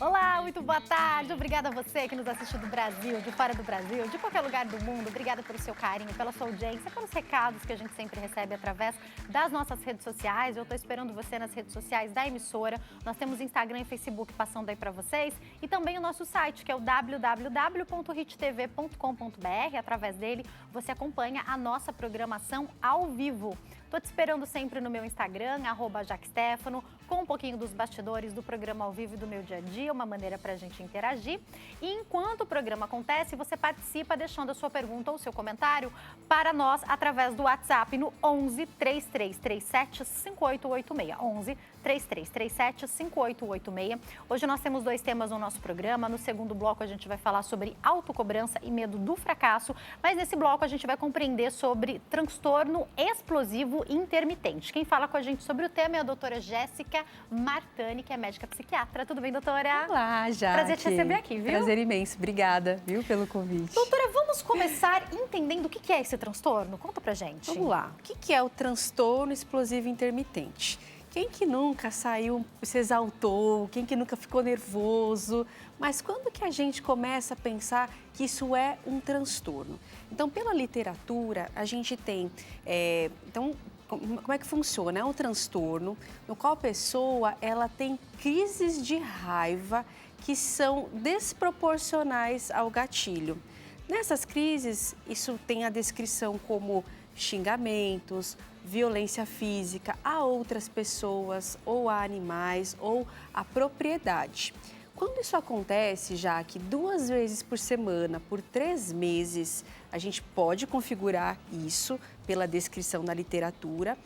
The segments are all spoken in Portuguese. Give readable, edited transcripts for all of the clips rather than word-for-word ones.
Olá, muito boa tarde. Obrigada a você que nos assiste do Brasil, de fora do Brasil, de qualquer lugar do mundo. Obrigada pelo seu carinho, pela sua audiência, pelos recados que a gente sempre recebe através das nossas redes sociais. Eu estou esperando você nas redes sociais da emissora. Nós temos Instagram e Facebook passando aí para vocês e também o nosso site, que é o www.hittv.com.br. Através dele, você acompanha a nossa programação ao vivo. Estou te esperando sempre no meu Instagram, @jaquestefano, com um pouquinho dos bastidores do programa ao vivo e do meu dia a dia, uma maneira para a gente interagir. E enquanto o programa acontece, você participa deixando a sua pergunta ou seu comentário para nós através do WhatsApp no 11 3337 5886. 11 3337 5886. Hoje nós temos 2 temas no nosso programa. No segundo bloco a gente vai falar sobre autocobrança e medo do fracasso, mas nesse bloco a gente vai compreender sobre transtorno explosivo intermitente. Quem fala com a gente sobre o tema é a doutora Jéssica Martani, que é médica psiquiatra. Tudo bem, doutora? Olá, Jaque. Prazer te receber aqui, viu? Prazer imenso. Obrigada, viu, pelo convite. Doutora, vamos começar entendendo o que é esse transtorno? Conta pra gente. Vamos lá. O que é o transtorno explosivo intermitente? Quem que nunca saiu, se exaltou, quem que nunca ficou nervoso, mas quando que a gente começa a pensar que isso é um transtorno? Então, pela literatura, a gente tem, como é que funciona? É um transtorno no qual a pessoa ela tem crises de raiva que são desproporcionais ao gatilho. Nessas crises, isso tem a descrição como xingamentos, violência física a outras pessoas ou a animais ou a propriedade. Quando isso acontece, já que 2 vezes por semana, por 3 meses, a gente pode configurar isso pela descrição da literatura.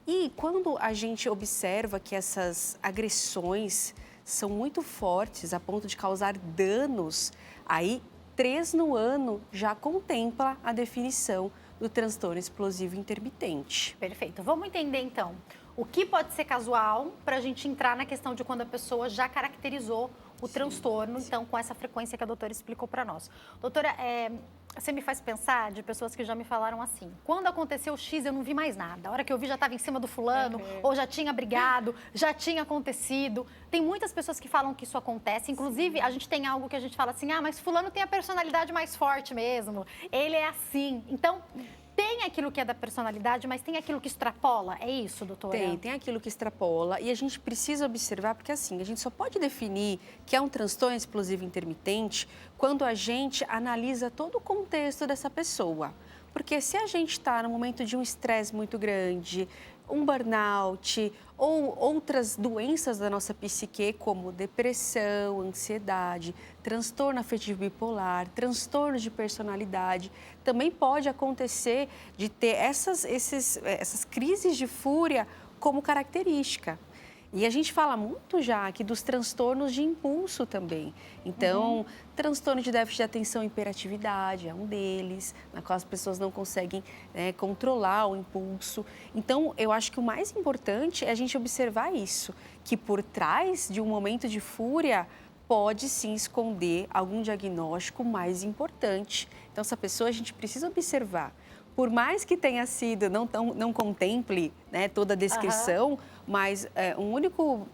E quando a gente observa que essas agressões são muito fortes a ponto de causar danos, aí 3 no ano já contempla a definição do transtorno explosivo intermitente. Perfeito. Vamos entender, então, o que pode ser casual para a gente entrar na questão de quando a pessoa já caracterizou o transtorno, então, com essa frequência que a doutora explicou para nós. Doutora, você me faz pensar de pessoas que já me falaram assim, quando aconteceu o X eu não vi mais nada, a hora que eu vi já estava em cima do fulano, ou já tinha brigado, já tinha acontecido. Tem muitas pessoas que falam que isso acontece, inclusive a gente tem algo que a gente fala assim, mas fulano tem a personalidade mais forte mesmo, ele é assim. Então, tem aquilo que é da personalidade, mas tem aquilo que extrapola, é isso, doutora? Tem aquilo que extrapola e a gente precisa observar, porque assim, a gente só pode definir que é um transtorno explosivo intermitente quando a gente analisa todo o contexto dessa pessoa. Porque se a gente está no momento de um estresse muito grande, um burnout ou outras doenças da nossa psique, como depressão, ansiedade, transtorno afetivo bipolar, transtorno de personalidade, também pode acontecer de ter essas crises de fúria como característica. E a gente fala muito já aqui dos transtornos de impulso também. Então, transtorno de déficit de atenção e hiperatividade é um deles, na qual as pessoas não conseguem controlar o impulso. Então, eu acho que o mais importante é a gente observar isso, que por trás de um momento de fúria pode sim esconder algum diagnóstico mais importante. Então, essa pessoa a gente precisa observar. Por mais que tenha sido, não contemple toda a descrição, mas um único,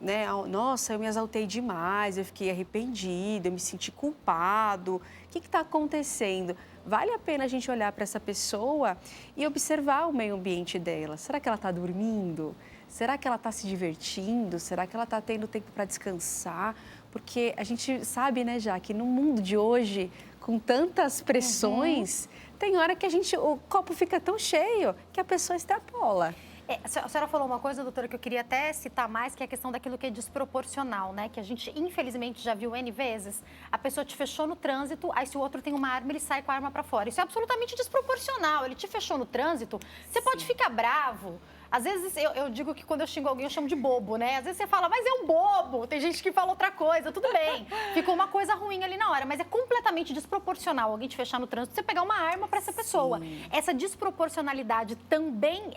nossa, eu me exaltei demais, eu fiquei arrependido, eu me senti culpado, o que está acontecendo? Vale a pena a gente olhar para essa pessoa e observar o meio ambiente dela. Será que ela está dormindo? Será que ela está se divertindo? Será que ela está tendo tempo para descansar? Porque a gente sabe, já que no mundo de hoje, com tantas pressões, tem hora que o copo fica tão cheio que a pessoa extrapola. A senhora falou uma coisa, doutora, que eu queria até citar mais, que é a questão daquilo que é desproporcional, que a gente, infelizmente, já viu N vezes. A pessoa te fechou no trânsito, aí se o outro tem uma arma, ele sai com a arma para fora. Isso é absolutamente desproporcional. Ele te fechou no trânsito, você pode ficar bravo. Às vezes, eu digo que quando eu xingo alguém, eu chamo de bobo, Às vezes você fala, mas é um bobo. Tem gente que fala outra coisa, tudo bem. Ficou uma coisa ruim ali na hora, mas é completamente desproporcional alguém te fechar no trânsito, você pegar uma arma para essa pessoa. Essa desproporcionalidade também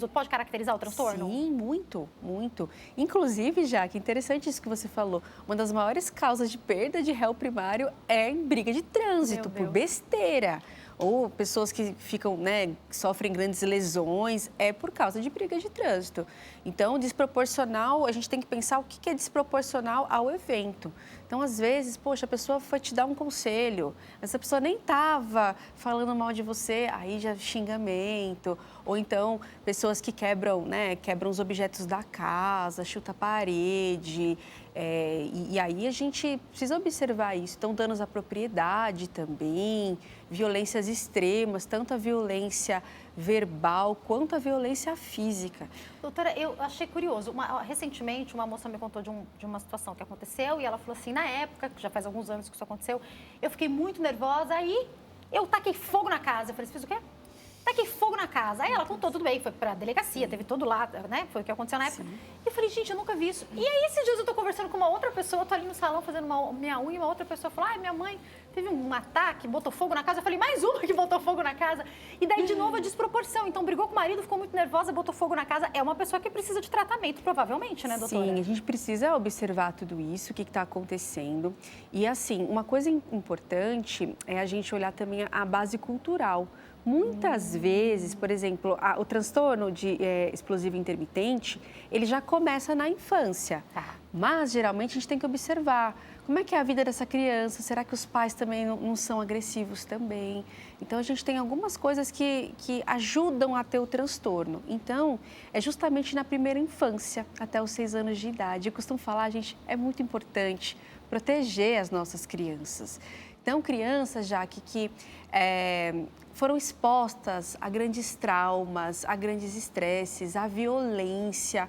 pode caracterizar o transtorno? Sim, muito, muito. Inclusive, Jaque, interessante isso que você falou. Uma das maiores causas de perda de réu primário é em briga de trânsito, por besteira. ou pessoas que ficam, né, que sofrem grandes lesões, é por causa de briga de trânsito. Então, desproporcional, a gente tem que pensar o que é desproporcional ao evento. Então, às vezes, poxa, a pessoa foi te dar um conselho, essa pessoa nem estava falando mal de você, aí já xingamento. Ou então, pessoas que quebram, né, quebram os objetos da casa, chuta a parede. E aí a gente precisa observar isso. Então, danos à propriedade também, violências extremas, tanto a violência verbal quanto a violência física. Doutora, eu achei curioso. Recentemente, uma moça me contou de uma situação que aconteceu e ela falou assim, na época, que já faz alguns anos que isso aconteceu, eu fiquei muito nervosa, aí eu taquei fogo na casa. Eu falei, você fez o quê? Taquei fogo na casa. Aí ela contou, tudo bem, foi pra delegacia, teve todo lá, né? Foi o que aconteceu na época. Sim. E eu falei, gente, eu nunca vi isso. E aí, esses dias eu tô conversando com uma outra pessoa, tô ali no salão fazendo minha unha, e uma outra pessoa falou, minha mãe teve um ataque, botou fogo na casa. Eu falei, mais uma que botou fogo na casa. E daí, de novo, a desproporção. Então, brigou com o marido, ficou muito nervosa, botou fogo na casa. É uma pessoa que precisa de tratamento, provavelmente, né, doutora? Sim, a gente precisa observar tudo isso, o que está acontecendo. E, assim, uma coisa importante é a gente olhar também a base cultural. Muitas vezes, por exemplo, o transtorno de explosivo intermitente, ele já começa na infância. Mas, geralmente, a gente tem que observar como é que é a vida dessa criança. Será que os pais também não são agressivos também? Então, a gente tem algumas coisas que ajudam a ter o transtorno. Então, é justamente na primeira infância, até os 6 anos de idade. Eu costumo falar, gente, é muito importante proteger as nossas crianças. Então, crianças já que foram expostas a grandes traumas, a grandes estresses, a violência.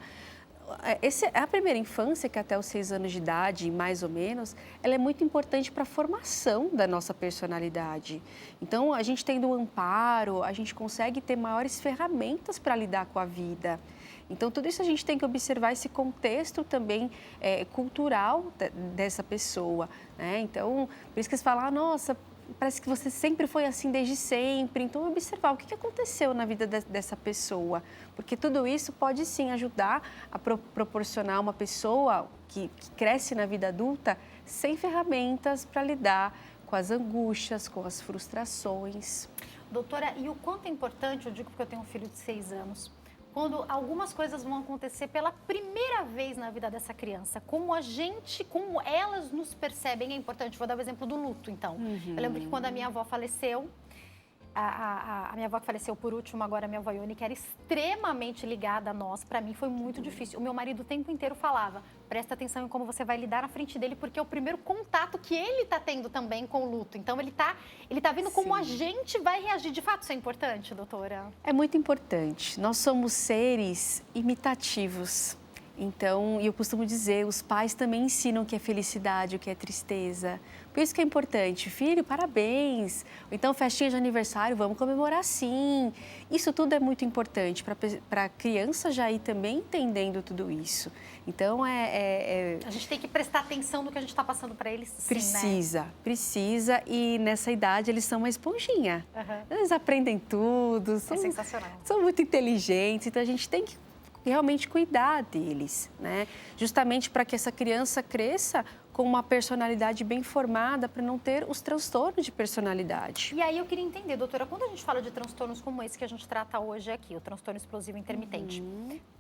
A primeira infância, que até os 6 anos de idade, mais ou menos, ela é muito importante para a formação da nossa personalidade. Então, a gente tendo um amparo, a gente consegue ter maiores ferramentas para lidar com a vida. Então, tudo isso a gente tem que observar esse contexto também cultural dessa pessoa, né? Então, por isso que eles falam, nossa, parece que você sempre foi assim desde sempre. Então, observar o que aconteceu na vida dessa pessoa. Porque tudo isso pode, sim, ajudar a proporcionar uma pessoa que cresce na vida adulta sem ferramentas para lidar com as angústias, com as frustrações. Doutora, e o quanto é importante, eu digo porque eu tenho um filho de 6 anos, quando algumas coisas vão acontecer pela primeira vez na vida dessa criança, como elas nos percebem é importante. Vou dar o exemplo do luto, então. Eu lembro que quando a minha avó faleceu, a minha avó que faleceu por último, agora a minha avó Ione, que era extremamente ligada a nós, para mim foi muito difícil. O meu marido o tempo inteiro falava, presta atenção em como você vai lidar na frente dele, porque é o primeiro contato que ele está tendo também com o luto. Então, ele tá vendo como a gente vai reagir. De fato, isso é importante, doutora? É muito importante. Nós somos seres imitativos. Então, eu costumo dizer, os pais também ensinam o que é felicidade, o que é tristeza. Por isso que é importante, filho, parabéns. Ou então, festinha de aniversário, vamos comemorar sim. Isso tudo é muito importante para a criança já ir também entendendo tudo isso. Então, A gente tem que prestar atenção no que a gente está passando para eles, sim, Precisa. E nessa idade, eles são uma esponjinha. Eles aprendem tudo. É sensacional. São muito inteligentes, então a gente tem que realmente cuidar deles, né? Justamente para que essa criança cresça com uma personalidade bem formada, para não ter os transtornos de personalidade. E aí eu queria entender, doutora, quando a gente fala de transtornos como esse que a gente trata hoje aqui, o transtorno explosivo intermitente,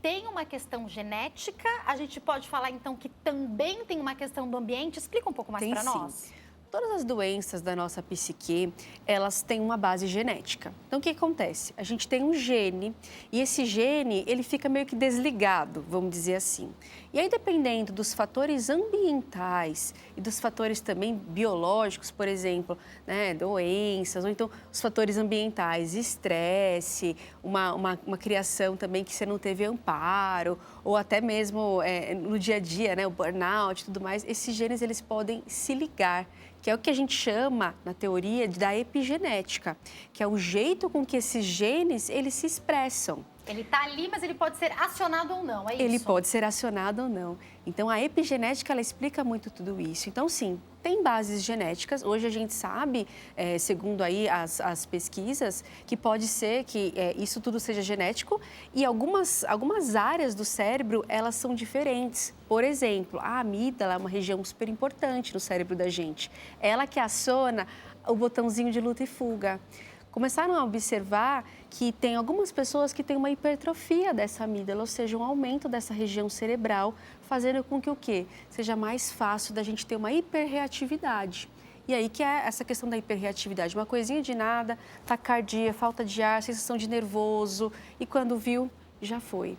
tem uma questão genética? A gente pode falar então que também tem uma questão do ambiente? Explica um pouco mais para nós. Todas as doenças da nossa psique, elas têm uma base genética. Então, o que acontece? A gente tem um gene e esse gene, ele fica meio que desligado, vamos dizer assim. E aí, dependendo dos fatores ambientais e dos fatores também biológicos, por exemplo, né, doenças, ou então os fatores ambientais, estresse, uma criação também que você não teve amparo, ou até mesmo no dia a dia, né, o burnout e tudo mais, esses genes, eles podem se ligar, que é o que a gente chama, na teoria, da epigenética, que é o jeito com que esses genes, eles se expressam. Ele está ali, mas ele pode ser acionado ou não, é isso? Ele pode ser acionado ou não. Então, a epigenética, ela explica muito tudo isso. Então, sim, tem bases genéticas. Hoje a gente sabe, segundo aí as pesquisas, que pode ser que isso tudo seja genético e algumas áreas do cérebro, elas são diferentes. Por exemplo, a amígdala é uma região super importante no cérebro da gente. Ela que aciona o botãozinho de luta e fuga. começaram a observar que tem algumas pessoas que têm uma hipertrofia dessa amígdala, ou seja, um aumento dessa região cerebral, fazendo com que o quê? Seja mais fácil da gente ter uma hiperreatividade. E aí que é essa questão da hiperreatividade, uma coisinha de nada, taquicardia, falta de ar, sensação de nervoso, e quando viu, já foi.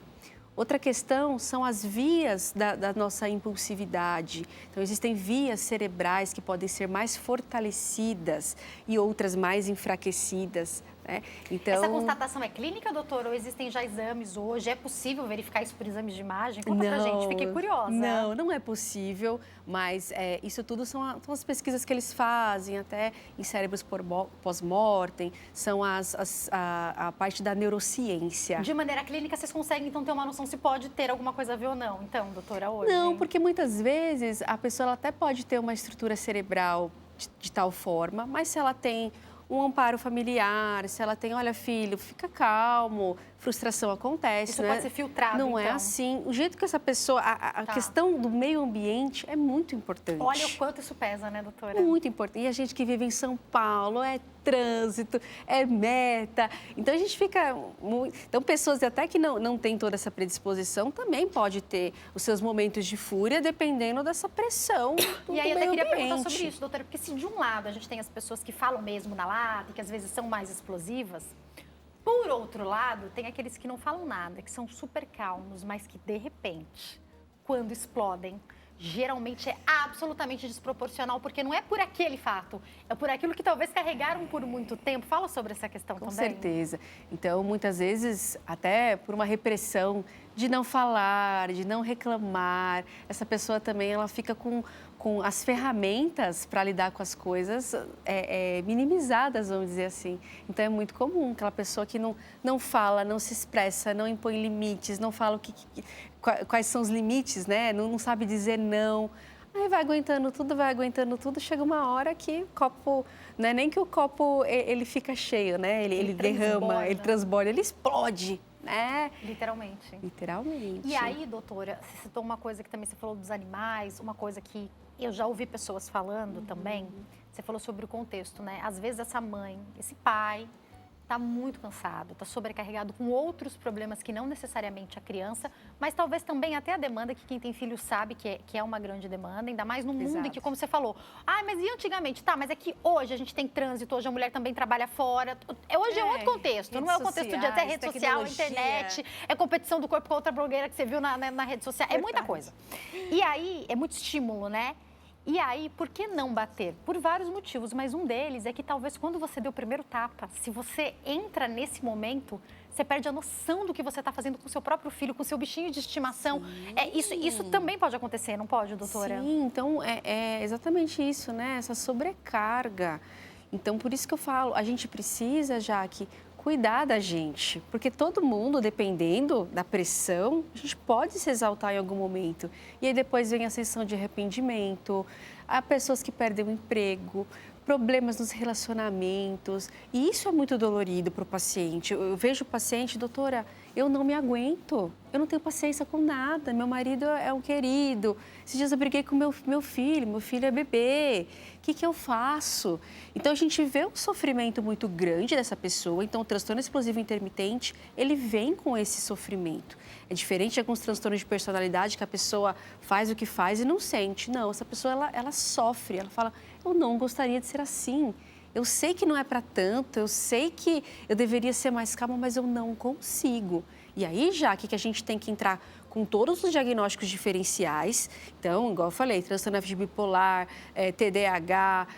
Outra questão são as vias da nossa impulsividade. Então, existem vias cerebrais que podem ser mais fortalecidas e outras mais enfraquecidas, né? Então, essa constatação é clínica, doutor, ou existem já exames hoje? É possível verificar isso por exames de imagem? Conta pra gente, fiquei curiosa. Não é possível, mas isso tudo são as pesquisas que eles fazem, até em cérebros pós-mortem, são a parte da neurociência. De maneira clínica, vocês conseguem, então, ter uma noção se pode ter alguma coisa a ver ou não, então, doutora, hoje? Não, porque muitas vezes a pessoa ela até pode ter uma estrutura cerebral de tal forma, mas se ela tem um amparo familiar, se ela tem, olha, filho, fica calmo, frustração acontece, isso né? pode ser filtrado, Não então. é assim. O jeito que essa pessoa... A questão do meio ambiente é muito importante. Olha o quanto isso pesa, né, doutora? Muito importante. E a gente que vive em São Paulo, é trânsito, é meta. Então, a gente fica... Então, pessoas até que não têm toda essa predisposição também pode ter os seus momentos de fúria, dependendo dessa pressão do E aí, eu meio até queria ambiente. perguntar sobre isso, doutora, porque se de um lado a gente tem as pessoas que falam mesmo na lata, que às vezes são mais explosivas, por outro lado, tem aqueles que não falam nada, que são super calmos, mas que, de repente, quando explodem, geralmente é absolutamente desproporcional, porque não é por aquele fato, é por aquilo que talvez carregaram por muito tempo. Fala sobre essa questão também. Com certeza. Então, muitas vezes, até por uma repressão de não falar, de não reclamar, essa pessoa também ela fica com as ferramentas para lidar com as coisas minimizadas, vamos dizer assim. Então, é muito comum aquela pessoa que não fala, não se expressa, não impõe limites, não fala quais são os limites, né? Não sabe dizer não. Aí vai aguentando tudo, chega uma hora que o copo, não é nem que o copo ele fica cheio, né? Ele derrama, ele transborda, ele explode, né? Literalmente. Literalmente. E aí, doutora, você citou uma coisa que também você falou dos animais, uma coisa que eu já ouvi pessoas falando também, você falou sobre o contexto, né? Às vezes essa mãe, esse pai, está muito cansado, está sobrecarregado com outros problemas que não necessariamente a criança, mas talvez também até a demanda, que quem tem filho sabe que é uma grande demanda, ainda mais no mundo em que, como você falou, mas e antigamente? Tá, mas é que hoje a gente tem trânsito, hoje a mulher também trabalha fora, hoje é outro contexto, não é o contexto de até rede social, internet, é competição do corpo com outra blogueira que você viu na rede social, é muita coisa. E aí, é muito estímulo, né? E aí, por que não bater? Por vários motivos, mas um deles é que talvez quando você deu o primeiro tapa, se você entra nesse momento, você perde a noção do que você está fazendo com o seu próprio filho, com o seu bichinho de estimação. Isso também pode acontecer, não pode, doutora? Sim, então é exatamente isso, né? Essa sobrecarga. Então, por isso que eu falo, a gente precisa, Jaque, cuidar da gente, porque todo mundo, dependendo da pressão, a gente pode se exaltar em algum momento. E aí depois vem a sensação de arrependimento, há pessoas que perdem o emprego, problemas nos relacionamentos, e isso é muito dolorido para o paciente. Eu vejo o paciente, doutora, eu não me aguento, eu não tenho paciência com nada, meu marido é um querido, esses dias eu briguei com meu filho é bebê, o que eu faço? Então, a gente vê um sofrimento muito grande dessa pessoa, então o transtorno explosivo intermitente, ele vem com esse sofrimento. É diferente de alguns transtornos de personalidade que a pessoa faz o que faz e não sente. Não, essa pessoa, ela sofre, ela fala, eu não gostaria de ser assim. Eu sei que não é para tanto, eu sei que eu deveria ser mais calma, mas eu não consigo. E aí, já que a gente tem que entrar com todos os diagnósticos diferenciais, então, igual eu falei, transtorno bipolar, TDAH,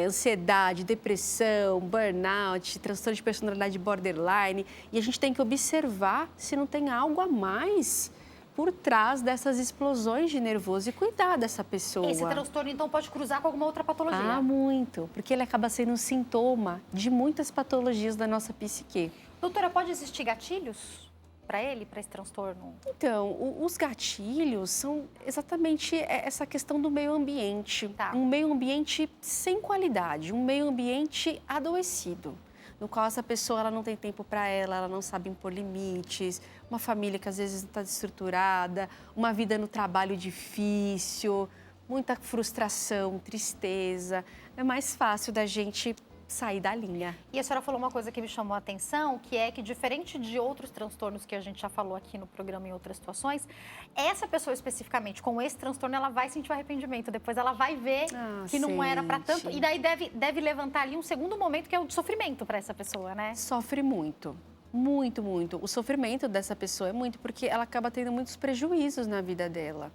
ansiedade, depressão, burnout, transtorno de personalidade borderline, e a gente tem que observar se não tem algo a mais por trás dessas explosões de nervoso e cuidar dessa pessoa. Esse transtorno, então, pode cruzar com alguma outra patologia? Muito, porque ele acaba sendo um sintoma de muitas patologias da nossa psique. Doutora, pode existir gatilhos para ele, para esse transtorno? Então, os gatilhos são exatamente essa questão do meio ambiente. Tá. Um meio ambiente sem qualidade, um meio ambiente adoecido, no qual essa pessoa ela não tem tempo para ela não sabe impor limites, uma família que às vezes não está desestruturada, uma vida no trabalho difícil, muita frustração, tristeza. É mais fácil da gente sair da linha. E a senhora falou uma coisa que me chamou a atenção, que é que diferente de outros transtornos que a gente já falou aqui no programa em outras situações, essa pessoa especificamente com esse transtorno, ela vai sentir o arrependimento, depois ela vai ver que não era para tanto, e daí deve levantar ali um segundo momento que é o de sofrimento para essa pessoa, né? Sofre muito. Muito, muito. O sofrimento dessa pessoa é muito porque ela acaba tendo muitos prejuízos na vida dela.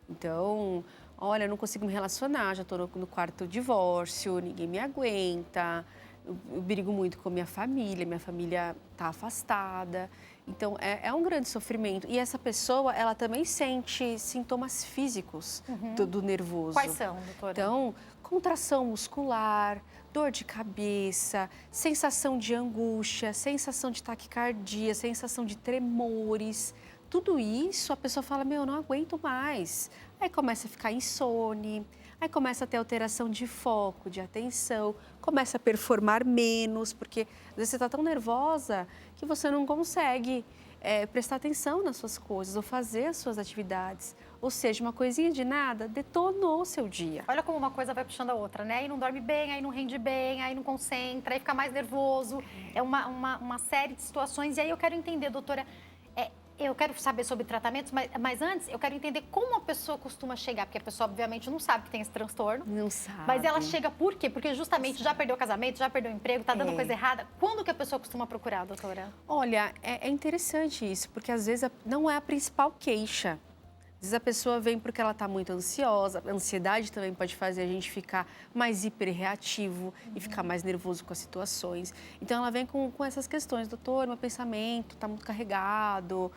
Então, olha, eu não consigo me relacionar, já estou no quarto divórcio, ninguém me aguenta, eu brigo muito com minha família está afastada. Então, é um grande sofrimento. E essa pessoa, ela também sente sintomas físicos do nervoso. Quais são, doutora? Então, contração muscular, dor de cabeça, sensação de angústia, sensação de taquicardia, sensação de tremores. Tudo isso, a pessoa fala, meu, eu não aguento mais. Aí começa a ficar insone, aí começa a ter alteração de foco, de atenção, começa a performar menos, porque às vezes você está tão nervosa que você não consegue prestar atenção nas suas coisas ou fazer as suas atividades. Ou seja, uma coisinha de nada detonou o seu dia. Olha como uma coisa vai puxando a outra, né? Aí não dorme bem, aí não rende bem, aí não concentra, aí fica mais nervoso. É uma série de situações. E aí eu quero entender, doutora, eu quero saber sobre tratamentos, mas antes eu quero entender como a pessoa costuma chegar, porque a pessoa obviamente não sabe que tem esse transtorno. Não sabe. Mas ela chega por quê? Porque justamente já perdeu o casamento, já perdeu o emprego, tá dando coisa errada. Quando que a pessoa costuma procurar, doutora? Olha, é interessante isso, porque às vezes não é a principal queixa. Às vezes a pessoa vem porque ela está muito ansiosa, a ansiedade também pode fazer a gente ficar mais hiperreativo e ficar mais nervoso com as situações. Então ela vem com essas questões, doutor, meu pensamento está muito carregado,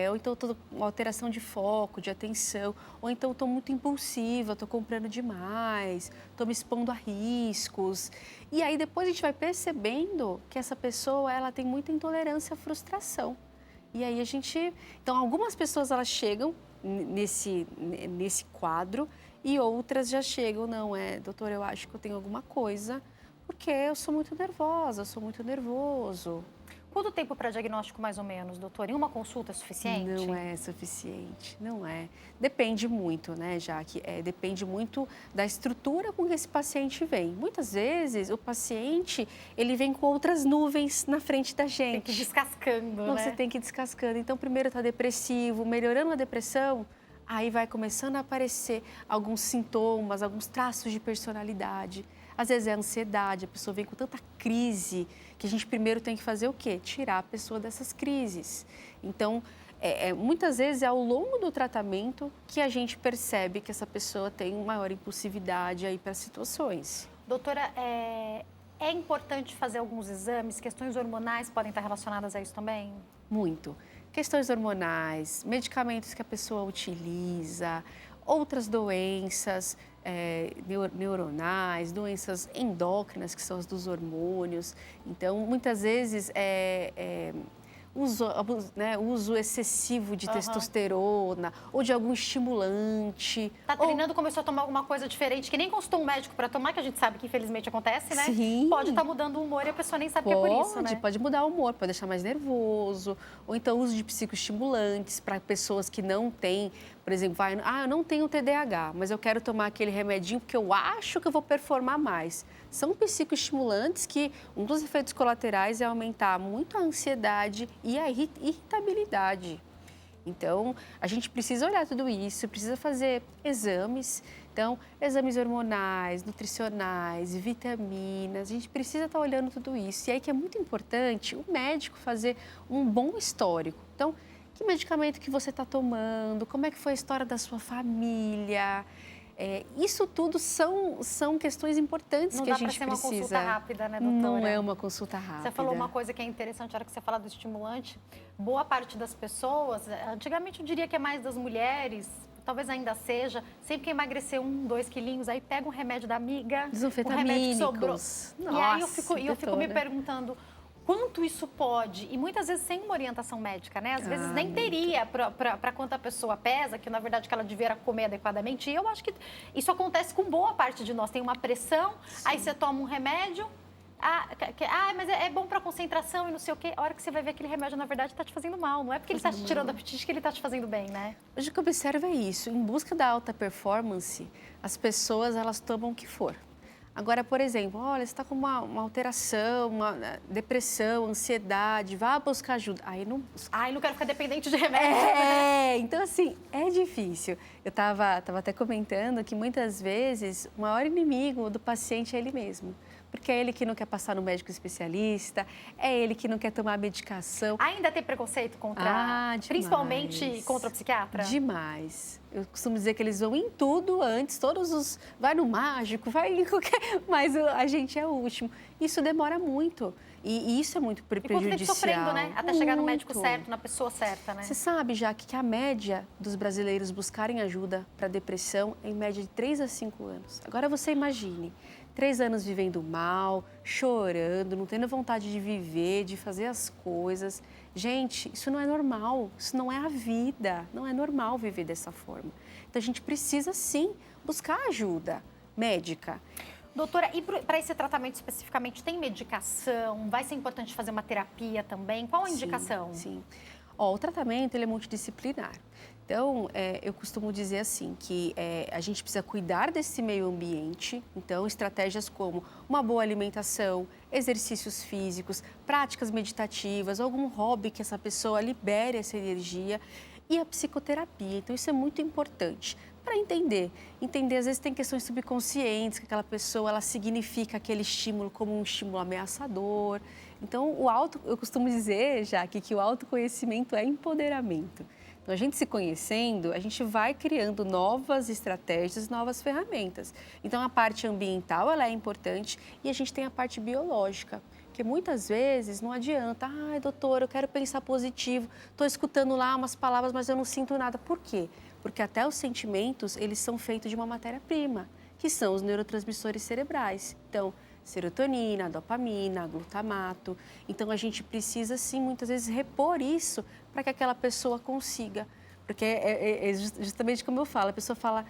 ou então estou com alteração de foco, de atenção, ou então estou muito impulsiva, estou comprando demais, estou me expondo a riscos. E aí depois a gente vai percebendo que essa pessoa ela tem muita intolerância à frustração. E aí então algumas pessoas elas chegam nesse quadro e outras já chegam, doutor, eu acho que eu tenho alguma coisa, porque eu sou muito nervosa, eu sou muito nervoso. Quanto tempo para diagnóstico, mais ou menos, doutor? Em uma consulta é suficiente? Não é suficiente, não é. Depende muito, né, Jaque? Depende muito da estrutura com que esse paciente vem. Muitas vezes, o paciente, ele vem com outras nuvens na frente da gente. Tem que ir descascando, né? Você tem que ir descascando. Então, primeiro está depressivo, melhorando a depressão, aí vai começando a aparecer alguns sintomas, alguns traços de personalidade. Às vezes é ansiedade, a pessoa vem com tanta crise que a gente primeiro tem que fazer o quê? Tirar a pessoa dessas crises. Então, muitas vezes é ao longo do tratamento que a gente percebe que essa pessoa tem maior impulsividade aí para situações. Doutora, é importante fazer alguns exames? Questões hormonais podem estar relacionadas a isso também? Muito. Questões hormonais, medicamentos que a pessoa utiliza, outras doenças neuronais, doenças endócrinas, que são as dos hormônios. Então, muitas vezes, uso excessivo de testosterona ou de algum estimulante. Tá treinando, começou a tomar alguma coisa diferente, que nem consultou um médico para tomar, que a gente sabe que infelizmente acontece, né? Sim. Pode estar mudando o humor e a pessoa nem sabe que é por isso, né? Pode mudar o humor, pode deixar mais nervoso. Ou então uso de psicoestimulantes para pessoas que não têm, por exemplo, eu não tenho TDAH, mas eu quero tomar aquele remedinho porque eu acho que eu vou performar mais. São psicoestimulantes que um dos efeitos colaterais é aumentar muito a ansiedade e a irritabilidade. Então, a gente precisa olhar tudo isso, precisa fazer exames. Então, exames hormonais, nutricionais, vitaminas, a gente precisa estar olhando tudo isso. E aí que é muito importante o médico fazer um bom histórico. Então, que medicamento que você está tomando, como é que foi a história da sua família. Isso tudo são questões importantes que a gente precisa. Não dá para ser uma consulta rápida, né, doutora? Não é uma consulta rápida. Você falou uma coisa que é interessante, na hora que você fala do estimulante. Boa parte das pessoas, antigamente eu diria que é mais das mulheres, talvez ainda seja, sempre que emagrecer 1, 2 quilinhos, aí pega um remédio da amiga, o remédio que sobrou. Nossa, e aí eu fico me perguntando, quanto isso pode, e muitas vezes sem uma orientação médica, né? Às vezes nem teria para quanto a pessoa pesa, que na verdade que ela devia comer adequadamente. E eu acho que isso acontece com boa parte de nós. Tem uma pressão, aí você toma um remédio, mas é bom para concentração e não sei o quê. A hora que você vai ver aquele remédio, na verdade, está te fazendo mal. Não é porque ele está te tirando apetite que ele está te fazendo bem, né? Hoje o que eu observo é isso. Em busca da alta performance, as pessoas, elas tomam o que for. Agora, por exemplo, olha, você está com uma alteração, uma depressão, ansiedade, vá buscar ajuda. Aí não busca. Ai, não quero ficar dependente de remédio. Então assim, é difícil. Eu estava até comentando que muitas vezes o maior inimigo do paciente é ele mesmo. Porque é ele que não quer passar no médico especialista, é ele que não quer tomar medicação. Ainda tem preconceito contra, principalmente contra o psiquiatra? Demais. Eu costumo dizer que eles vão em tudo antes, vai no mágico, vai em qualquer, mas a gente é o último. Isso demora muito e isso é muito prejudicial. E quanto tempo sofrendo, né? Até chegar no médico certo, na pessoa certa, né? Você sabe, Jaque, que a média dos brasileiros buscarem ajuda para depressão é em média de 3 a 5 anos. Agora você imagine, 3 anos vivendo mal, chorando, não tendo vontade de viver, de fazer as coisas. Gente, isso não é normal, isso não é a vida, não é normal viver dessa forma. Então, a gente precisa, sim, buscar ajuda médica. Doutora, e para esse tratamento especificamente, tem medicação? Vai ser importante fazer uma terapia também? Qual a indicação? Sim. O tratamento ele é multidisciplinar. Então, eu costumo dizer assim, que a gente precisa cuidar desse meio ambiente. Então, estratégias como uma boa alimentação, exercícios físicos, práticas meditativas, algum hobby que essa pessoa libere essa energia e a psicoterapia. Então, isso é muito importante para entender. Às vezes, tem questões subconscientes, que aquela pessoa, ela significa aquele estímulo como um estímulo ameaçador. Então, eu costumo dizer, Jaque, que o autoconhecimento é empoderamento. Então, a gente se conhecendo, a gente vai criando novas estratégias, novas ferramentas. Então, a parte ambiental, ela é importante e a gente tem a parte biológica. Porque muitas vezes não adianta, ai, doutora, eu quero pensar positivo, estou escutando lá umas palavras, mas eu não sinto nada. Por quê? Porque até os sentimentos, eles são feitos de uma matéria-prima, que são os neurotransmissores cerebrais. Então, serotonina, dopamina, glutamato. Então, a gente precisa, sim, muitas vezes repor isso para que aquela pessoa consiga. Porque é justamente como eu falo, a pessoa fala,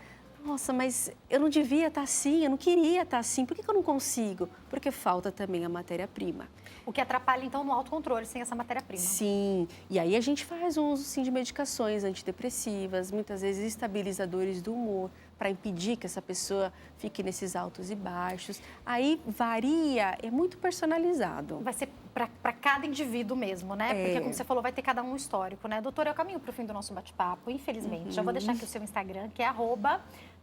nossa, mas eu não devia estar assim, eu não queria estar assim, por que eu não consigo? Porque falta também a matéria-prima. O que atrapalha, então, no autocontrole, sem essa matéria-prima. Sim, e aí a gente faz um uso, sim, de medicações antidepressivas, muitas vezes estabilizadores do humor, para impedir que essa pessoa fique nesses altos e baixos. Aí varia, é muito personalizado. Vai ser para cada indivíduo mesmo, né? Porque, como você falou, vai ter cada um histórico, né? Doutora, eu caminho para o fim do nosso bate-papo, infelizmente. Já vou deixar aqui o seu Instagram, que é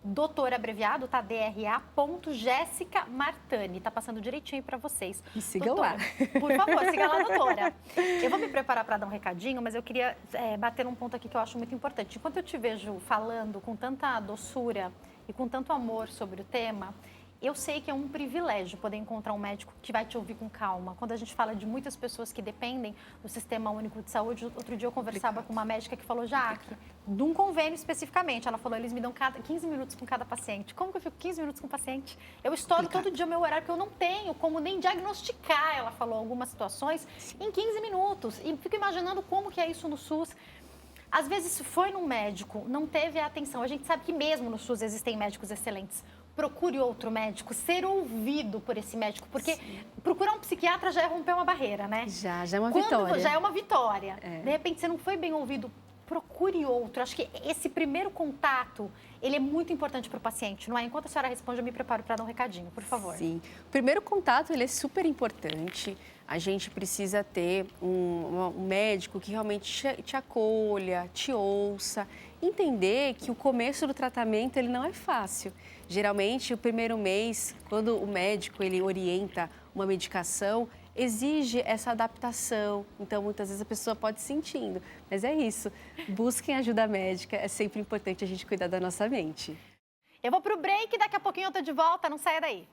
doutora abreviado, tá? DRA.Jéssica Martani. Tá passando direitinho para vocês. Me siga lá. Por favor, siga lá, doutora. Eu vou me preparar para dar um recadinho, mas eu queria bater num ponto aqui que eu acho muito importante. Enquanto eu te vejo falando com tanta doçura e com tanto amor sobre o tema, eu sei que é um privilégio poder encontrar um médico que vai te ouvir com calma. Quando a gente fala de muitas pessoas que dependem do Sistema Único de Saúde, outro dia eu conversava com uma médica que falou, Jaque, de um convênio especificamente, ela falou, eles me dão 15 minutos com cada paciente. Como que eu fico 15 minutos com o paciente? Eu estouro todo dia o meu horário, porque eu não tenho como nem diagnosticar, ela falou, algumas situações, em 15 minutos. E fico imaginando como que é isso no SUS. Às vezes, foi num médico, não teve a atenção. A gente sabe que mesmo no SUS existem médicos excelentes. Procure outro médico, ser ouvido por esse médico, porque procurar um psiquiatra já é romper uma barreira, né? Já é uma vitória. Já é uma vitória. De repente, você não foi bem ouvido, procure outro. Acho que esse primeiro contato, ele é muito importante para o paciente, não é? Enquanto a senhora responde, eu me preparo para dar um recadinho, por favor. Sim. O primeiro contato, ele é super importante. A gente precisa ter um médico que realmente te acolha, te ouça, entender que o começo do tratamento, ele não é fácil. Geralmente, o primeiro mês, quando o médico ele orienta uma medicação, exige essa adaptação. Então, muitas vezes a pessoa pode ir sentindo. Mas é isso, busquem ajuda médica, é sempre importante a gente cuidar da nossa mente. Eu vou pro break, daqui a pouquinho eu tô de volta, não saia daí.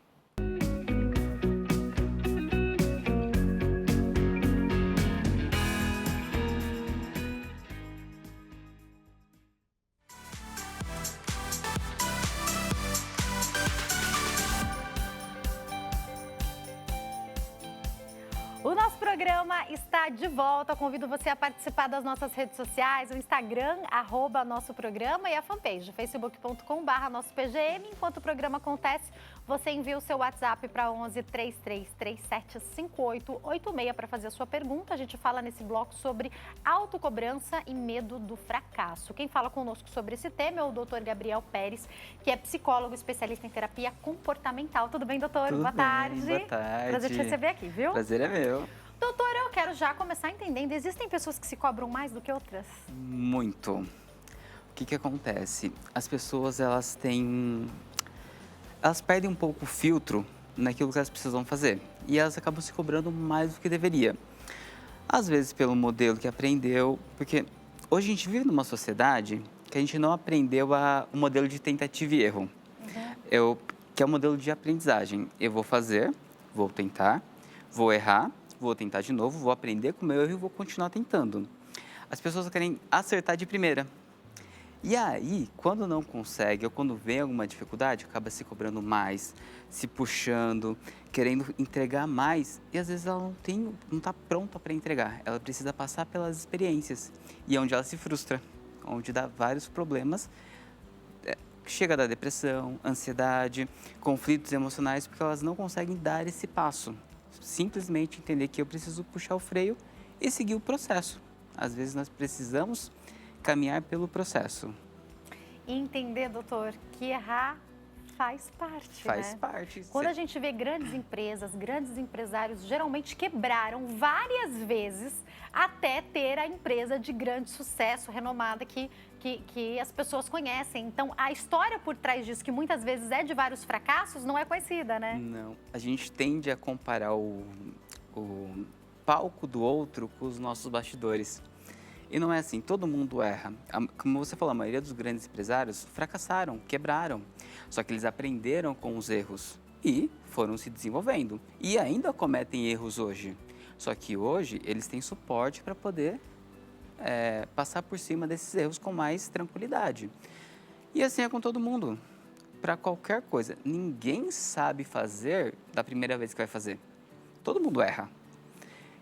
O nosso programa está de volta. Convido você a participar das nossas redes sociais, o Instagram, @nosso programa, e a fanpage, facebook.com/nosso PGM. Enquanto o programa acontece, você envia o seu WhatsApp para 11 3337 5886 para fazer a sua pergunta. A gente fala nesse bloco sobre autocobrança e medo do fracasso. Quem fala conosco sobre esse tema é o Dr. Gabriel Pérez, que é psicólogo especialista em terapia comportamental. Tudo bem, doutor? Tudo Boa bem, tarde. boa tarde. Prazer te receber aqui, viu? Prazer é meu. Doutor, eu quero já começar entendendo. Existem pessoas que se cobram mais do que outras? Muito. O que acontece? As pessoas, elas perdem um pouco o filtro naquilo que elas precisam fazer. E elas acabam se cobrando mais do que deveria. Às vezes pelo modelo que aprendeu, porque hoje a gente vive numa sociedade que a gente não aprendeu o modelo de tentativa e erro. Que é o modelo de aprendizagem. Eu vou fazer, vou tentar, vou errar, vou tentar de novo, vou aprender com o meu erro e vou continuar tentando. As pessoas querem acertar de primeira. E aí, quando não consegue ou quando vem alguma dificuldade, acaba se cobrando mais, se puxando, querendo entregar mais. E às vezes ela não está pronta para entregar. Ela precisa passar pelas experiências. E é onde ela se frustra, onde dá vários problemas. Chega da depressão, ansiedade, conflitos emocionais, porque elas não conseguem dar esse passo. Simplesmente entender que eu preciso puxar o freio e seguir o processo. Às vezes nós precisamos caminhar pelo processo. E entender, doutor, que errar faz parte, Faz né? parte. Quando a gente vê grandes empresas, grandes empresários, geralmente quebraram várias vezes até ter a empresa de grande sucesso, renomada, que as pessoas conhecem. Então, a história por trás disso, que muitas vezes é de vários fracassos, não é conhecida, né? Não. A gente tende a comparar o palco do outro com os nossos bastidores. E não é assim, todo mundo erra. Como você falou, a maioria dos grandes empresários fracassaram, quebraram. Só que eles aprenderam com os erros e foram se desenvolvendo. E ainda cometem erros hoje. Só que hoje eles têm suporte para poder passar por cima desses erros com mais tranquilidade. E assim é com todo mundo. Para qualquer coisa, ninguém sabe fazer da primeira vez que vai fazer. Todo mundo erra.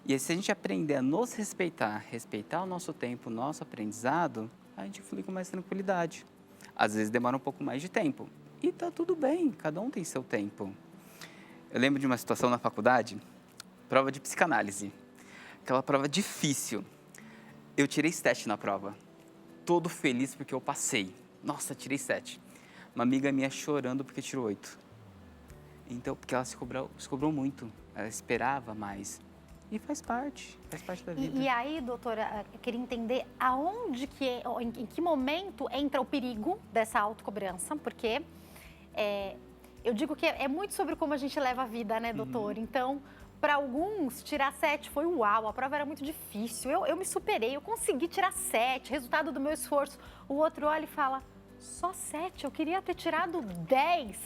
E se a gente aprender a nos respeitar, respeitar o nosso tempo, o nosso aprendizado, a gente flui com mais tranquilidade. Às vezes demora um pouco mais de tempo. E tá tudo bem, cada um tem seu tempo. Eu lembro de uma situação na faculdade, prova de psicanálise. Aquela prova difícil. Eu tirei 7 na prova. Todo feliz porque eu passei. Nossa, tirei 7. Uma amiga minha chorando porque tirou 8. Então, porque ela se cobrou muito. Ela esperava mais. E faz parte da vida. E aí, doutora, eu queria entender em que momento entra o perigo dessa autocobrança, porque eu digo que é muito sobre como a gente leva a vida, né, doutor? Então, para alguns, tirar 7 foi uau, a prova era muito difícil, eu me superei, eu consegui tirar 7, resultado do meu esforço. O outro olha e fala, só 7, eu queria ter tirado 10.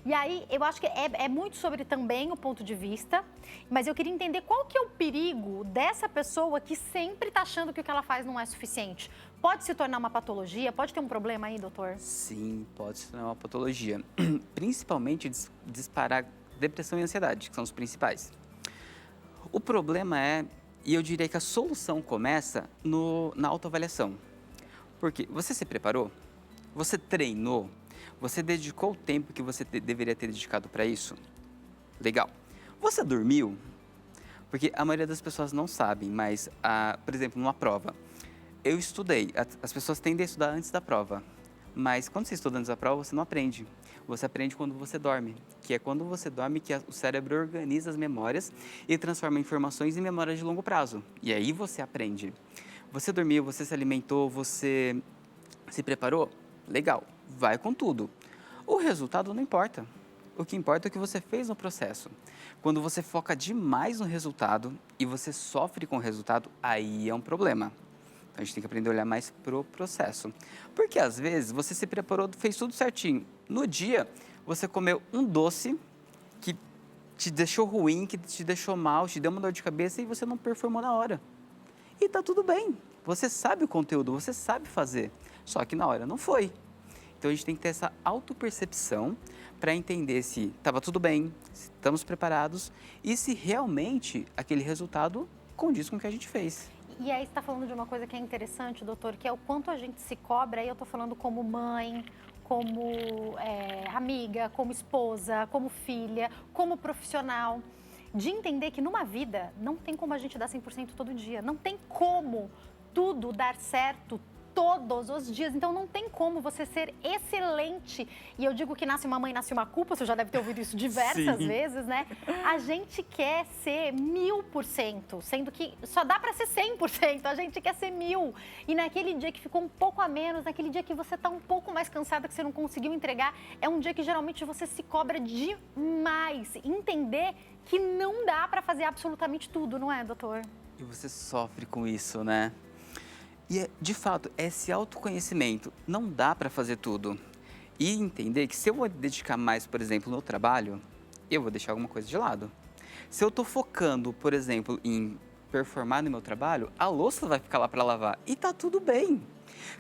E aí, eu acho que é muito sobre também o ponto de vista, mas eu queria entender qual que é o perigo dessa pessoa que sempre está achando que o que ela faz não é suficiente. Pode se tornar uma patologia? Pode ter um problema aí, doutor? Sim, pode se tornar uma patologia. Principalmente disparar depressão e ansiedade, que são os principais. O problema e eu diria que a solução começa na autoavaliação. Porque você se preparou? Você treinou? Você dedicou o tempo que você deveria ter dedicado para isso? Legal. Você dormiu? Porque a maioria das pessoas não sabem, mas, por exemplo, numa prova, eu estudei. As pessoas tendem a estudar antes da prova. Mas quando você estuda antes da prova, você não aprende. Você aprende quando você dorme. Que é quando você dorme que o cérebro organiza as memórias e transforma informações em memórias de longo prazo. E aí você aprende. Você dormiu, você se alimentou, você se preparou? Legal, vai com tudo. O resultado não importa. O que importa é o que você fez no processo. Quando você foca demais no resultado e você sofre com o resultado, aí é um problema. Então a gente tem que aprender a olhar mais pro processo. Porque às vezes você se preparou, fez tudo certinho. No dia, você comeu um doce que te deixou ruim, que te deixou mal, te deu uma dor de cabeça e você não performou na hora. E tá tudo bem. Você sabe o conteúdo, você sabe fazer. Só que na hora não foi. Então a gente tem que ter essa autopercepção para entender se estava tudo bem, se estamos preparados e se realmente aquele resultado condiz com o que a gente fez. E aí você está falando de uma coisa que é interessante, doutor, que é o quanto a gente se cobra. Aí eu estou falando como mãe, como amiga, como esposa, como filha, como profissional. De entender que numa vida não tem como a gente dar 100% todo dia. Não tem como tudo dar certo todos os dias. Então não tem como você ser excelente. E eu digo que nasce uma mãe, nasce uma culpa. Você já deve ter ouvido isso diversas vezes, né? A gente quer ser 1000%, sendo que só dá para ser 100%. A gente quer ser 1000. E naquele dia que ficou um pouco a menos, naquele dia que você tá um pouco mais cansada, que você não conseguiu entregar, é um dia que geralmente você se cobra demais. Entender que não dá para fazer absolutamente tudo, não é, doutor? E você sofre com isso, né? E, de fato, esse autoconhecimento, não dá para fazer tudo. E entender que se eu vou dedicar mais, por exemplo, no trabalho, eu vou deixar alguma coisa de lado. Se eu estou focando, por exemplo, em performar no meu trabalho, a louça vai ficar lá para lavar e tá tudo bem.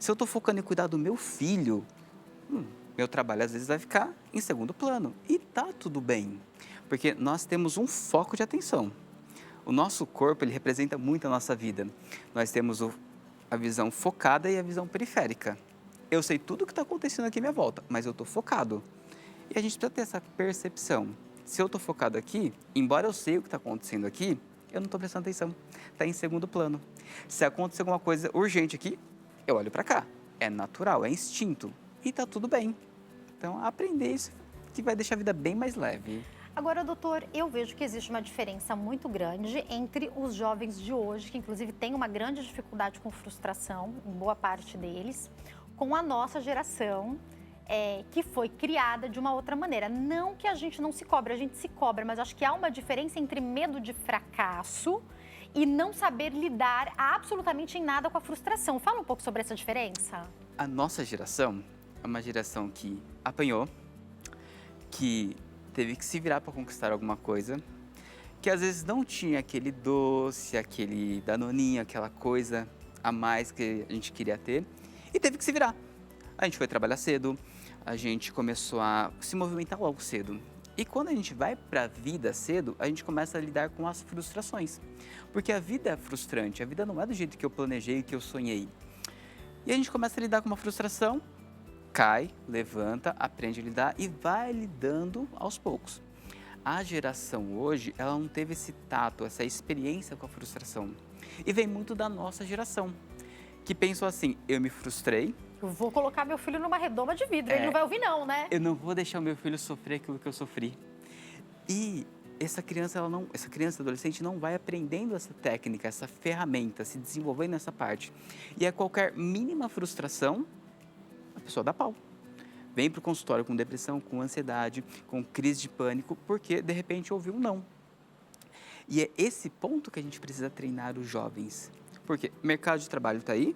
Se eu estou focando em cuidar do meu filho, meu trabalho às vezes vai ficar em segundo plano e tá tudo bem. Porque nós temos um foco de atenção. O nosso corpo, ele representa muito a nossa vida. Nós temos a visão focada e a visão periférica. Eu sei tudo o que está acontecendo aqui à minha volta, mas eu estou focado. E a gente precisa ter essa percepção. Se eu estou focado aqui, embora eu sei o que está acontecendo aqui, eu não estou prestando atenção. Está em segundo plano. Se acontecer alguma coisa urgente aqui, eu olho para cá. É natural, é instinto. E está tudo bem. Então, aprender isso que vai deixar a vida bem mais leve. Agora, doutor, eu vejo que existe uma diferença muito grande entre os jovens de hoje, que inclusive têm uma grande dificuldade com frustração, em boa parte deles, com a nossa geração, que foi criada de uma outra maneira. Não que a gente não se cobre, a gente se cobra, mas acho que há uma diferença entre medo de fracasso e não saber lidar absolutamente em nada com a frustração. Fala um pouco sobre essa diferença. A nossa geração é uma geração que apanhou, que teve que se virar para conquistar alguma coisa, que às vezes não tinha aquele doce, aquele danoninho, aquela coisa a mais que a gente queria ter, e teve que se virar. A gente foi trabalhar cedo, a gente começou a se movimentar logo cedo. E quando a gente vai para a vida cedo, a gente começa a lidar com as frustrações. Porque a vida é frustrante, a vida não é do jeito que eu planejei, que eu sonhei. E a gente começa a lidar com uma frustração, cai, levanta, aprende a lidar e vai lidando aos poucos. A geração hoje, ela não teve esse tato, essa experiência com a frustração. E vem muito da nossa geração, que pensou assim, eu me frustrei. Eu vou colocar meu filho numa redoma de vidro, ele não vai ouvir não, né? Eu não vou deixar o meu filho sofrer aquilo que eu sofri. E essa criança, adolescente, não vai aprendendo essa técnica, essa ferramenta, se desenvolvendo nessa parte. E a qualquer mínima frustração, a pessoa dá pau. Vem para o consultório com depressão, com ansiedade, com crise de pânico, porque de repente ouviu um não. E é esse ponto que a gente precisa treinar os jovens. Porque o mercado de trabalho está aí,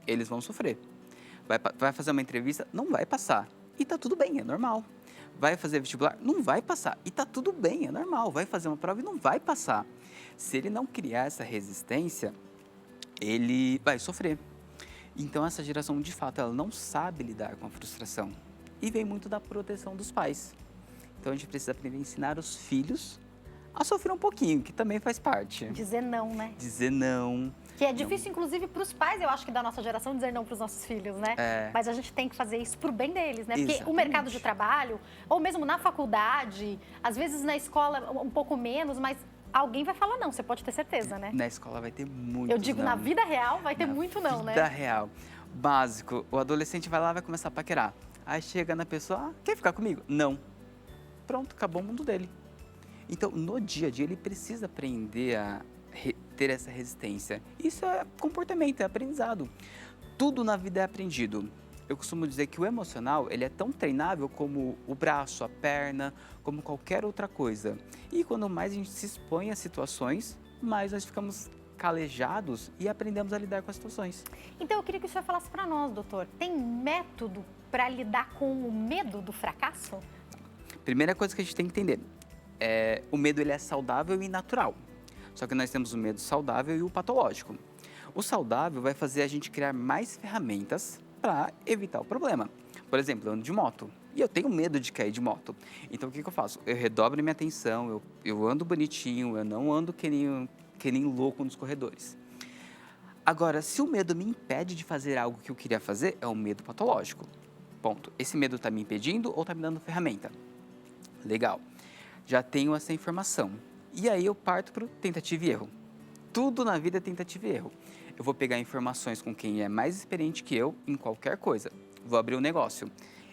eles vão sofrer. Vai fazer uma entrevista, não vai passar. E está tudo bem, é normal. Vai fazer vestibular, não vai passar. E está tudo bem, é normal. Vai fazer uma prova e não vai passar. Se ele não criar essa resistência, ele vai sofrer. Então, essa geração, de fato, ela não sabe lidar com a frustração. E vem muito da proteção dos pais. Então, a gente precisa aprender a ensinar os filhos a sofrer um pouquinho, que também faz parte. Dizer não, né? Dizer não. Que é difícil, inclusive, para os pais, eu acho que da nossa geração, dizer não para os nossos filhos, né? Mas a gente tem que fazer isso pro bem deles, né? Porque o mercado de trabalho, ou mesmo na faculdade, às vezes na escola um pouco menos, mas alguém vai falar não, você pode ter certeza, né? Na escola vai ter muito Eu digo, não. na vida real vai ter muito não, né? Na vida real. Básico, o adolescente vai lá e vai começar a paquerar. Aí chega na pessoa, quer ficar comigo? Não. Pronto, acabou o mundo dele. Então, no dia a dia, ele precisa aprender a ter essa resistência. Isso é comportamento, é aprendizado. Tudo na vida é aprendido. Eu costumo dizer que o emocional, ele é tão treinável como o braço, a perna, como qualquer outra coisa. E quando mais a gente se expõe a situações, mais nós ficamos calejados e aprendemos a lidar com as situações. Então, eu queria que o senhor falasse para nós, doutor, tem método para lidar com o medo do fracasso? Primeira coisa que a gente tem que entender, o medo ele é saudável e natural. Só que nós temos o medo saudável e o patológico. O saudável vai fazer a gente criar mais ferramentas para evitar o problema. Por exemplo, eu ando de moto e eu tenho medo de cair de moto. Então, o que eu faço? Eu redobro minha atenção, eu ando bonitinho, eu não ando que nem louco nos corredores. Agora, se o medo me impede de fazer algo que eu queria fazer, é um medo patológico. Ponto. Esse medo está me impedindo ou está me dando ferramenta? Legal. Já tenho essa informação. E aí eu parto para o tentativa e erro. Tudo na vida é tentativa e erro. Eu vou pegar informações com quem é mais experiente que eu em qualquer coisa. Vou abrir um negócio.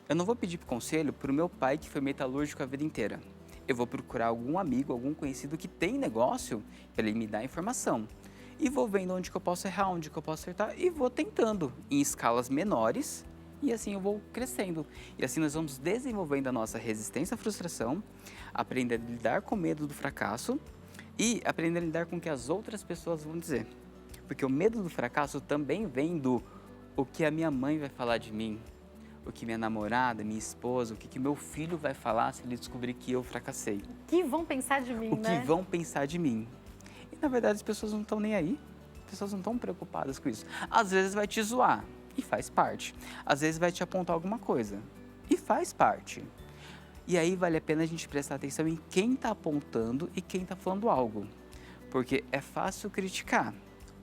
Eu não vou pedir conselho para o meu pai que foi metalúrgico a vida inteira. Eu vou procurar algum amigo, algum conhecido que tem negócio para ele me dar informação. E vou vendo onde que eu posso errar, onde que eu posso acertar e vou tentando em escalas menores e assim eu vou crescendo. E assim nós vamos desenvolvendo a nossa resistência à frustração, aprendendo a lidar com medo do fracasso e aprendendo a lidar com o que as outras pessoas vão dizer. Porque o medo do fracasso também vem do o que a minha mãe vai falar de mim, o que minha namorada, minha esposa, o que meu filho vai falar se ele descobrir que eu fracassei. O que vão pensar de mim, O que vão pensar de mim. E, na verdade, as pessoas não estão nem aí. As pessoas não estão preocupadas com isso. Às vezes vai te zoar, e faz parte. Às vezes vai te apontar alguma coisa, e faz parte. E aí vale a pena a gente prestar atenção em quem está apontando e quem está falando algo. Porque é fácil criticar,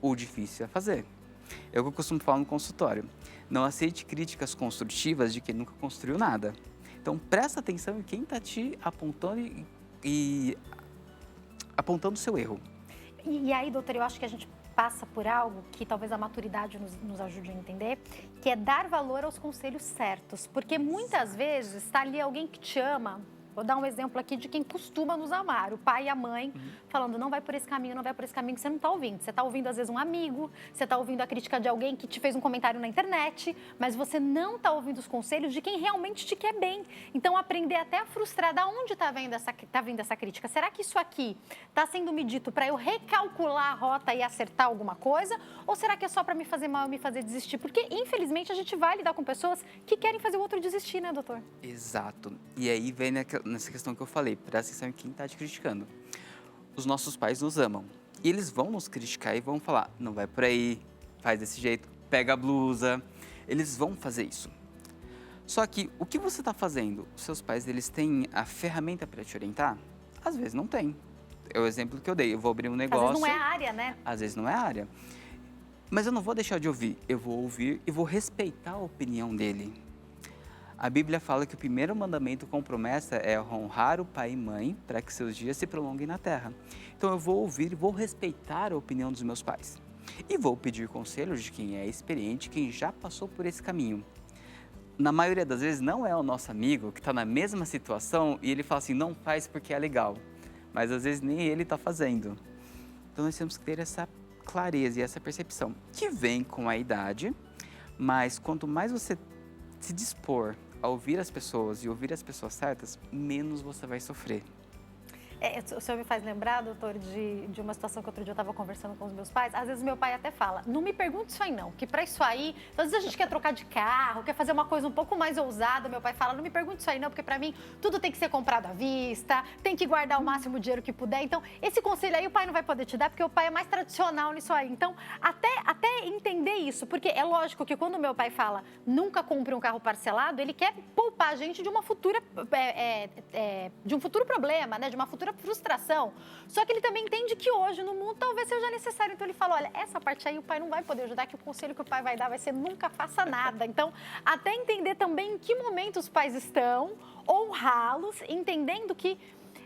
o difícil é fazer. É o que eu costumo falar no consultório. Não aceite críticas construtivas de quem nunca construiu nada. Então, presta atenção em quem está te apontando e apontando o seu erro. E aí, doutor, eu acho que a gente passa por algo que talvez a maturidade nos ajude a entender, que é dar valor aos conselhos certos. Porque muitas vezes está ali alguém que te ama. Vou dar um exemplo aqui de quem costuma nos amar, o pai e a mãe, falando não vai por esse caminho, não vai por esse caminho, que você não está ouvindo. Você está ouvindo, às vezes, um amigo, você está ouvindo a crítica de alguém que te fez um comentário na internet, mas você não está ouvindo os conselhos de quem realmente te quer bem. Então, aprender até a frustrar, da onde está vindo essa crítica? Será que isso aqui está sendo me dito para eu recalcular a rota e acertar alguma coisa? Ou será que é só para me fazer mal e me fazer desistir? Porque, infelizmente, a gente vai lidar com pessoas que querem fazer o outro desistir, né, doutor? Exato. E aí vem nessa questão que eu falei, presta atenção em quem está te criticando. Os nossos pais nos amam. E eles vão nos criticar e vão falar, não vai por aí, faz desse jeito, pega a blusa. Eles vão fazer isso. Só que o que você está fazendo? Os seus pais, eles têm a ferramenta para te orientar? Às vezes não tem. É o exemplo que eu dei. Eu vou abrir um negócio. Às vezes não é a área, né? Às vezes não é a área. Mas eu não vou deixar de ouvir. Eu vou ouvir e vou respeitar a opinião dele. A Bíblia fala que o primeiro mandamento com promessa é honrar o pai e mãe para que seus dias se prolonguem na terra. Então eu vou ouvir e vou respeitar a opinião dos meus pais. E vou pedir conselhos de quem é experiente, quem já passou por esse caminho. Na maioria das vezes não é o nosso amigo que está na mesma situação e ele fala assim, não faz porque é legal. Mas às vezes nem ele está fazendo. Então nós temos que ter essa clareza e essa percepção que vem com a idade, mas quanto mais você se dispor a ouvir as pessoas e ouvir as pessoas certas, menos você vai sofrer. O senhor me faz lembrar, doutor, de uma situação que outro dia eu estava conversando com os meus pais. Às vezes meu pai até fala, não me pergunte isso aí não, que para isso aí, às vezes a gente quer trocar de carro, quer fazer uma coisa um pouco mais ousada. Meu pai fala, não me pergunte isso aí não, porque para mim tudo tem que ser comprado à vista, tem que guardar o máximo dinheiro que puder. Então, esse conselho aí o pai não vai poder te dar, porque o pai é mais tradicional nisso aí. Então, até entender isso, porque é lógico que quando o meu pai fala, nunca compre um carro parcelado, ele quer poupar a gente de uma futura, de um futuro problema, né, de uma futura frustração. Só que ele também entende que hoje no mundo talvez seja necessário. Então ele fala, olha, essa parte aí o pai não vai poder ajudar, que o conselho que o pai vai dar vai ser nunca faça nada. Então, até entender também em que momento os pais estão, honrá-los, entendendo que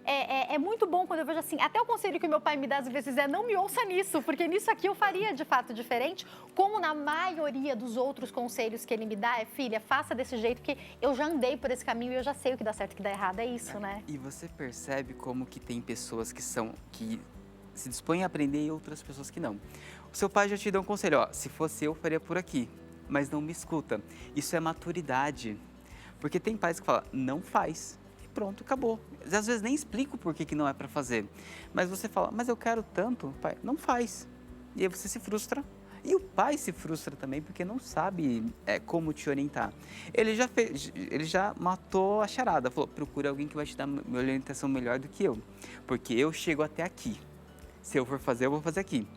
é muito bom quando eu vejo assim, até o conselho que o meu pai me dá às vezes é não me ouça nisso, porque nisso aqui eu faria de fato diferente, como na maioria dos outros conselhos que ele me dá, filha, faça desse jeito, que eu já andei por esse caminho e eu já sei o que dá certo e o que dá errado, é isso, né? E você percebe como que tem pessoas que se dispõem a aprender e outras pessoas que não. O seu pai já te deu um conselho, ó, se fosse eu faria por aqui, mas não me escuta. Isso é maturidade, porque tem pais que falam, não faz. Pronto, acabou. Às vezes nem explico por que não é para fazer. Mas você fala, mas eu quero tanto, pai, não faz. E aí você se frustra. E o pai se frustra também porque não sabe como te orientar. Ele já matou a charada, falou, procura alguém que vai te dar uma orientação melhor do que eu. Porque eu chego até aqui. Se eu for fazer, eu vou fazer aqui.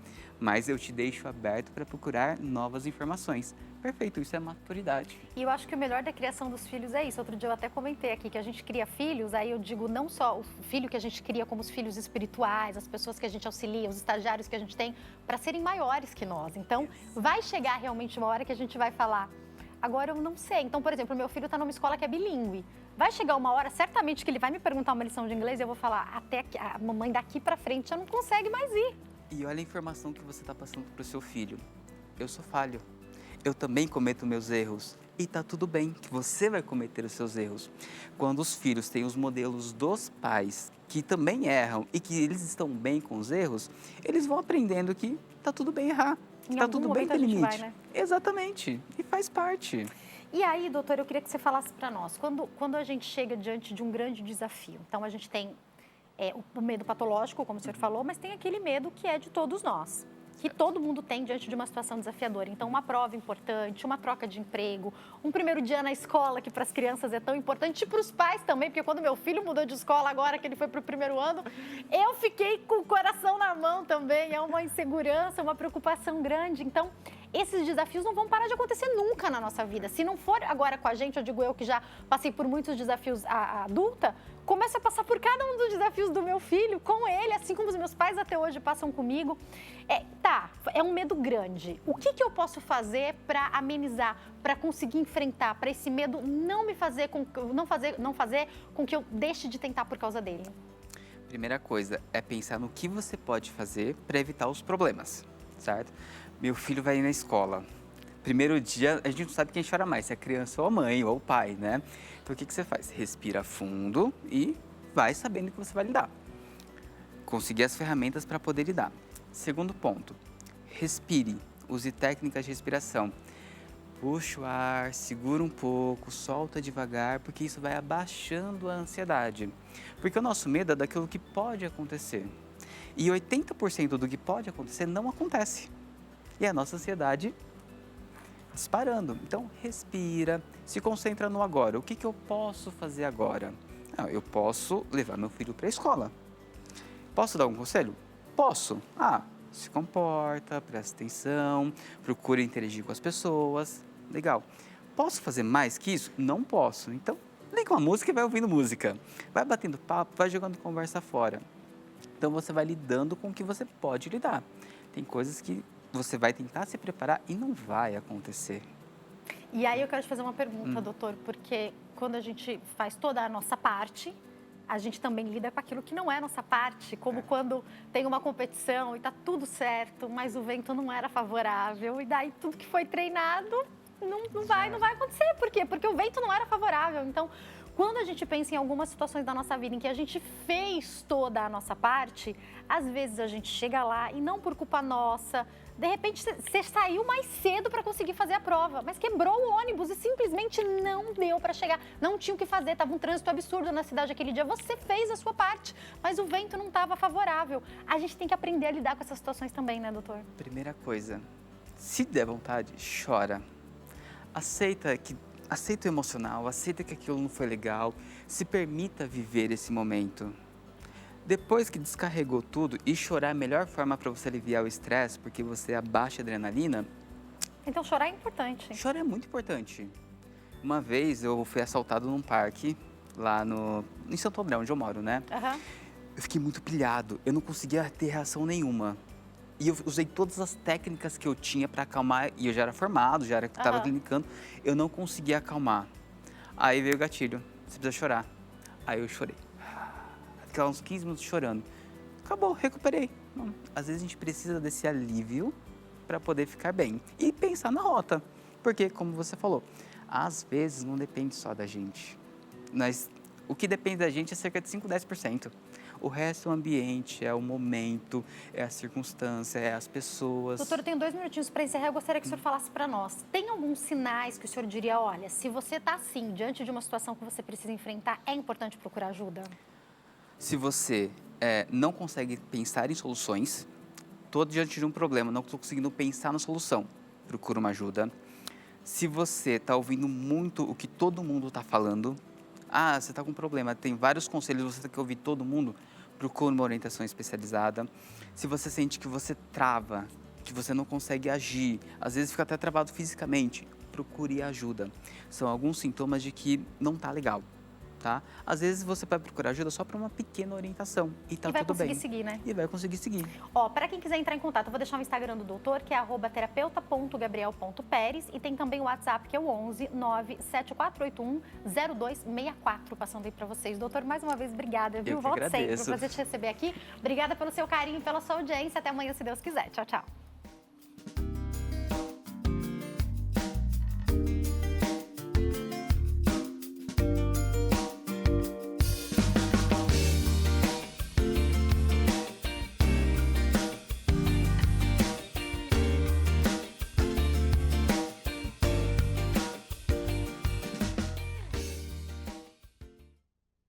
mas eu te deixo aberto para procurar novas informações. Perfeito, isso é maturidade. E eu acho que o melhor da criação dos filhos é isso. Outro dia eu até comentei aqui que a gente cria filhos, aí eu digo não só o filho que a gente cria como os filhos espirituais, as pessoas que a gente auxilia, os estagiários que a gente tem, para serem maiores que nós. Então, vai chegar realmente uma hora que a gente vai falar, agora eu não sei. Então, por exemplo, o meu filho está numa escola que é bilíngue. Vai chegar uma hora, certamente, que ele vai me perguntar uma lição de inglês e eu vou falar, até aqui, a mamãe daqui para frente já não consegue mais ir. E olha a informação que você está passando para o seu filho. Eu sou falho. Eu também cometo meus erros. E tá tudo bem que você vai cometer os seus erros. Quando os filhos têm os modelos dos pais que também erram e que eles estão bem com os erros, eles vão aprendendo que tá tudo bem errar. Em Tá algum tudo bem momento ter a gente limite. vai, né? Exatamente. E faz parte. E aí, doutor, eu queria que você falasse para nós, quando a gente chega diante de um grande desafio, então a gente tem o medo patológico, como o senhor falou, mas tem aquele medo que é de todos nós, que todo mundo tem diante de uma situação desafiadora. Então, uma prova importante, uma troca de emprego, um primeiro dia na escola, que para as crianças é tão importante, e para os pais também, porque quando meu filho mudou de escola agora, que ele foi para o primeiro ano, eu fiquei com o coração na mão também, é uma insegurança, uma preocupação grande. Então, esses desafios não vão parar de acontecer nunca na nossa vida. Se não for agora com a gente, eu digo eu que já passei por muitos desafios adulta, começo a passar por cada um dos desafios do meu filho, com ele, assim como os meus pais até hoje passam comigo. É um medo grande. O que eu posso fazer para amenizar, para conseguir enfrentar, para esse medo não fazer com que eu deixe de tentar por causa dele? Primeira coisa é pensar no que você pode fazer para evitar os problemas, certo? Meu filho vai ir na escola. Primeiro dia, a gente não sabe quem chora mais, se é a criança ou a mãe ou o pai, né? Então, o que você faz? Respira fundo e vai sabendo que você vai lidar. Conseguir as ferramentas para poder lidar. Segundo ponto, respire. Use técnicas de respiração. Puxa o ar, segura um pouco, solta devagar, porque isso vai abaixando a ansiedade. Porque o nosso medo é daquilo que pode acontecer. E 80% do que pode acontecer não acontece. E a nossa ansiedade disparando. Então, respira, se concentra no agora. O que eu posso fazer agora? Eu posso levar meu filho para a escola. Posso dar um conselho? Posso. Se comporta, presta atenção, procura interagir com as pessoas. Legal. Posso fazer mais que isso? Não posso. Então, liga uma música e vai ouvindo música. Vai batendo papo, vai jogando conversa fora. Então, você vai lidando com o que você pode lidar. Tem coisas que você vai tentar se preparar e não vai acontecer. E aí eu quero te fazer uma pergunta, doutor, porque quando a gente faz toda a nossa parte, a gente também lida com aquilo que não é nossa parte, como quando tem uma competição e tá tudo certo, mas o vento não era favorável, e daí tudo que foi treinado não vai acontecer. Por quê? Porque o vento não era favorável. Então, quando a gente pensa em algumas situações da nossa vida em que a gente fez toda a nossa parte, às vezes a gente chega lá e não por culpa nossa, de repente você saiu mais cedo para conseguir fazer a prova, mas quebrou o ônibus e simplesmente não deu para chegar. Não tinha o que fazer, estava um trânsito absurdo na cidade aquele dia. Você fez a sua parte, mas o vento não estava favorável. A gente tem que aprender a lidar com essas situações também, né, doutor? Primeira coisa, se der vontade, chora. Aceita o emocional, aceita que aquilo não foi legal, se permita viver esse momento. Depois que descarregou tudo, e chorar é a melhor forma para você aliviar o estresse, porque você abaixa a adrenalina. Então chorar é importante. Chorar é muito importante. Uma vez eu fui assaltado num parque, lá em Santo André, onde eu moro, né? Eu fiquei muito pilhado, eu não conseguia ter reação nenhuma. E eu usei todas as técnicas que eu tinha para acalmar, e eu já era formado, estava clinicando, eu não conseguia acalmar. Aí veio o gatilho, você precisa chorar. Aí eu chorei. Fiquei uns 15 minutos chorando. Acabou, recuperei. Às vezes a gente precisa desse alívio para poder ficar bem. E pensar na rota. Porque, como você falou, às vezes não depende só da gente. O que depende da gente é cerca de 5, 10%. O resto é o ambiente, é o momento, é a circunstância, é as pessoas. Doutor, eu tenho 2 minutinhos para encerrar. Eu gostaria que o senhor falasse para nós. Tem alguns sinais que o senhor diria, olha, se você está assim, diante de uma situação que você precisa enfrentar, é importante procurar ajuda? Se você não consegue pensar em soluções, estou diante de um problema, não estou conseguindo pensar na solução, procura uma ajuda. Se você está ouvindo muito o que todo mundo está falando, você está com um problema, tem vários conselhos, você tem que ouvir todo mundo, procura uma orientação especializada. Se você sente que você trava, que você não consegue agir, às vezes fica até travado fisicamente, procure ajuda. São alguns sintomas de que não tá legal, tá? Às vezes você vai procurar ajuda só para uma pequena orientação e tá tudo bem. E vai conseguir seguir, né? E vai conseguir seguir. Ó, para quem quiser entrar em contato, eu vou deixar o Instagram do doutor, que é @terapeuta.gabriel.peres, e tem também o WhatsApp, que é o 11 97481 0264, passando aí para vocês. Doutor, mais uma vez, obrigada, viu? Eu que Volte sempre, agradeço. prazer te receber aqui. Obrigada pelo seu carinho, pela sua audiência. Até amanhã, se Deus quiser. Tchau, tchau.